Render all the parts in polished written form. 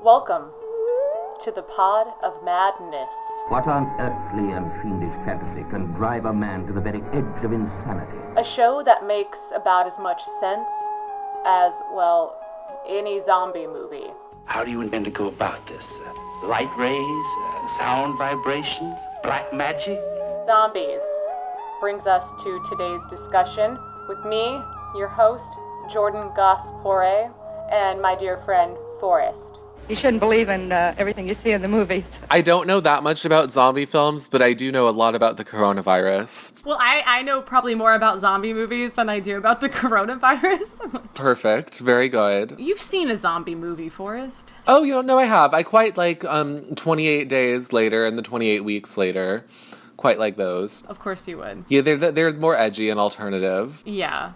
Welcome to the Pod of Madness. What unearthly and fiendish fantasy can drive a man to the very edge of insanity? A show that makes about as much sense as, well, any zombie movie. How do you intend to go about this? Light rays, sound vibrations, black magic? Zombies brings us to today's discussion with me, your host, Jordan Gass-Poore, and my dear friend, Forrest. You shouldn't believe in everything you see in the movies. I don't know that much about zombie films, but I do know a lot about the coronavirus. Well, I know probably more about zombie movies than I do about the coronavirus. Perfect. Very good. You've seen a zombie movie, Forrest. Oh, you don't know I have. I quite like 28 Days Later and the 28 Weeks Later. Quite like those. Of course you would. Yeah, they're more edgy and alternative. Yeah.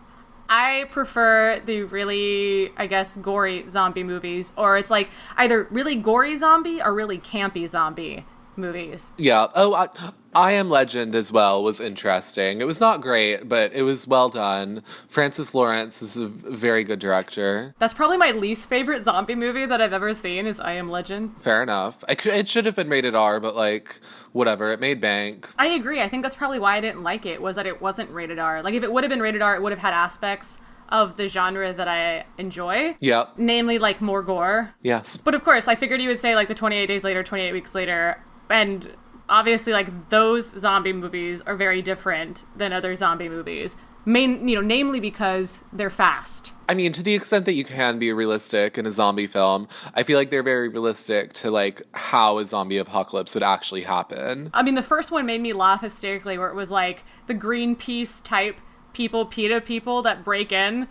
I prefer the really, I guess, gory zombie movies, or it's like either really gory zombie or really campy zombie movies. Yeah. Oh, I Am Legend as well was interesting. It was not great, but it was well done. Francis Lawrence is a very good director. That's probably my least favorite zombie movie that I've ever seen is I Am Legend. Fair enough. It should have been rated R, but like, whatever. It made bank. I agree. I think that's probably why I didn't like it, was that it wasn't rated R. Like, if it would have been rated R, it would have had aspects of the genre that I enjoy. Yep. Namely, like, more gore. Yes. But of course, I figured you would say, like, the 28 Days Later, 28 Weeks Later, and obviously, like, those zombie movies are very different than other zombie movies. Namely because they're fast. I mean, to the extent that you can be realistic in a zombie film, I feel like they're very realistic to, like, how a zombie apocalypse would actually happen. I mean, the first one made me laugh hysterically, where it was, like, the Greenpeace type PETA people that break in,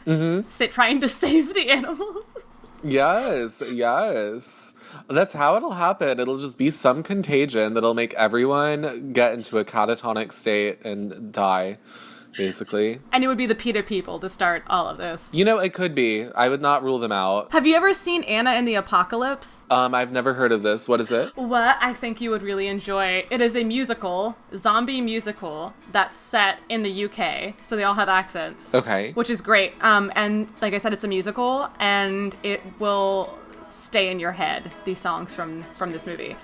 trying to save the animals. Yes. That's how it'll happen. It'll just be some contagion that'll make everyone get into a catatonic state and die, basically. And it would be the PETA people to start all of this. You know, it could be. I would not rule them out. Have you ever seen Anna and the Apocalypse? I've never heard of this. What is it? What I think you would really enjoy. It is a zombie musical that's set in the UK. So they all have accents. Okay. Which is great. And like I said, it's a musical, and it will stay in your head, these songs from this movie.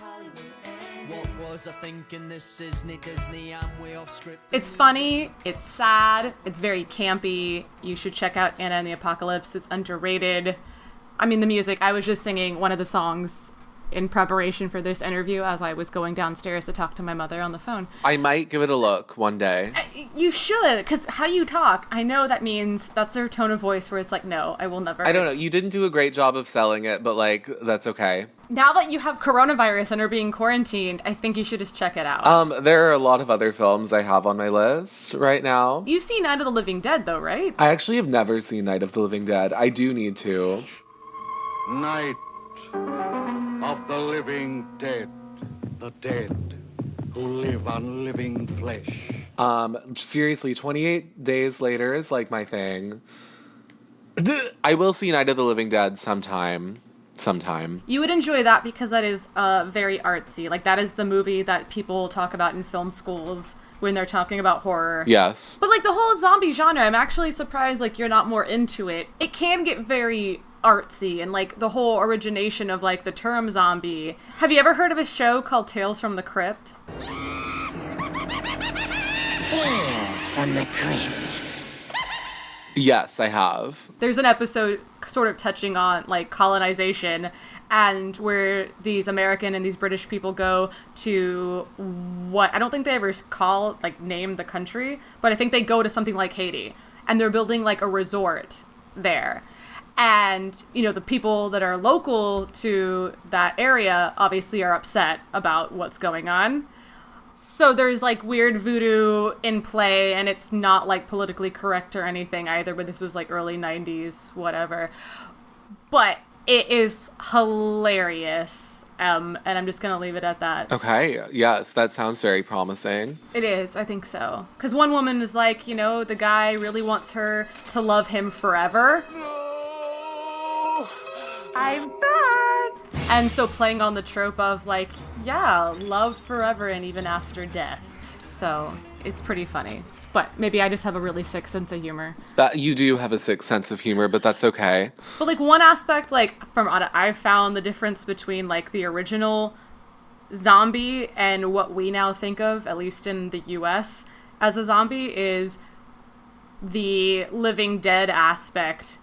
It's funny, it's sad, it's very campy. You should check out Anna and the Apocalypse. It's underrated. I mean, the music, I was just singing one of the songs in preparation for this interview as I was going downstairs to talk to my mother on the phone. I might give it a look one day. You should, because how you talk, I know that means that's their tone of voice where it's like, no, I will never. I don't know. You didn't do a great job of selling it, but, like, that's okay. Now that you have coronavirus and are being quarantined, I think you should just check it out. There are a lot of other films I have on my list right now. You've seen Night of the Living Dead, though, right? I actually have never seen Night of the Living Dead. I do need to. Night of the living dead, the dead who live on living flesh. Seriously, 28 Days Later is, like, my thing. I will see Night of the Living Dead sometime. You would enjoy that because that is very artsy. Like, that is the movie that people talk about in film schools when they're talking about horror. Yes. But, like, the whole zombie genre, I'm actually surprised, like, you're not more into it. It can get very artsy, and, like, the whole origination of, like, the term zombie. Have you ever heard of a show called Tales from the Crypt? Tales from the Crypt. Yes, I have. There's an episode sort of touching on, like, colonization, and where these American and these British people go to what I don't think they ever name the country, but I think they go to something like Haiti, and they're building, like, a resort there. And, you know, the people that are local to that area obviously are upset about what's going on. So there's, like, weird voodoo in play, and it's not, like, politically correct or anything either, but this was, like, early 90s, whatever. But it is hilarious, and I'm just gonna leave it at that. Okay, yes, that sounds very promising. It is, I think so. Because one woman is like, you know, the guy really wants her to love him forever. I'm back! And so playing on the trope of, like, yeah, love forever and even after death. So it's pretty funny. But maybe I just have a really sick sense of humor. That you do have a sick sense of humor, but that's okay. But like one aspect, like from I've found the difference between like the original zombie and what we now think of, at least in the US, as a zombie is the living dead aspect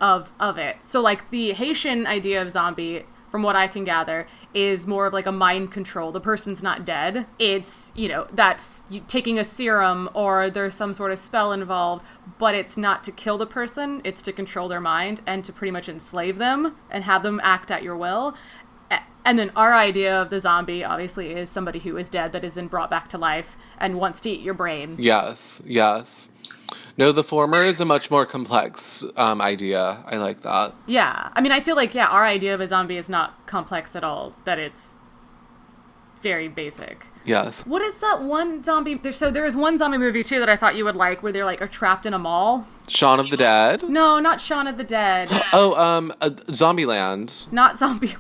of it. So like the Haitian idea of zombie, from what I can gather, is more of like a mind control. The person's not dead. It's, that's you taking a serum or there's some sort of spell involved, but it's not to kill the person. It's to control their mind and to pretty much enslave them and have them act at your will. And then our idea of the zombie, obviously, is somebody who is dead that is then brought back to life and wants to eat your brain. Yes. No, the former is a much more complex idea. I like that. Yeah. I mean, I feel like, our idea of a zombie is not complex at all, that it's very basic. Yes. What is that one zombie? There is one zombie movie, too, that I thought you would like, where they're, like, are trapped in a mall. Shaun of the Dead? No, not Shaun of the Dead. Zombieland. Not Zombieland.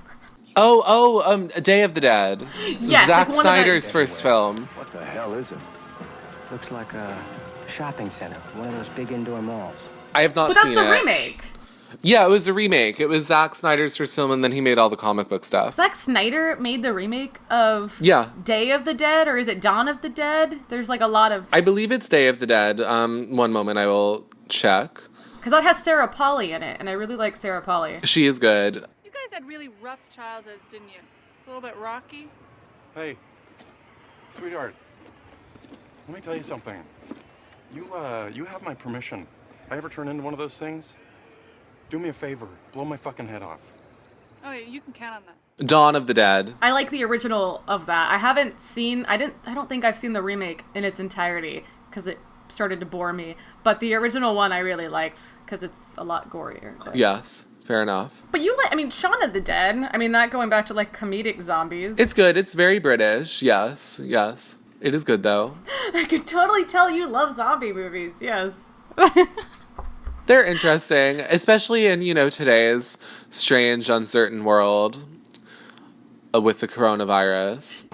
Day of the Dead. Yes, Zack like Snyder's first film. What the hell is it? Looks like a shopping center, one of those big indoor malls. I have not seen it. But that's a remake. Yeah, it was a remake. It was Zack Snyder's first film, and then he made all the comic book stuff. Zack Snyder made the remake of Day of the Dead, or is it Dawn of the Dead? There's like a lot of... I believe it's Day of the Dead. One moment, I will check. Because that has Sarah Polley in it, and I really like Sarah Polley. She is good. You guys had really rough childhoods, didn't you? It's a little bit rocky. Hey, sweetheart, let me tell you something. You have my permission. If I ever turn into one of those things, do me a favor, blow my fucking head off. Oh yeah, you can count on that. Dawn of the Dead. I like the original of that. I don't think I've seen the remake in its entirety, because it started to bore me. But the original one I really liked, because it's a lot gorier. But... Yes. Fair enough. But Shaun of the Dead, that going back to, like, comedic zombies. It's good. It's very British. Yes. It is good, though. I can totally tell you love zombie movies. Yes. They're interesting, especially in, today's strange, uncertain world with the coronavirus.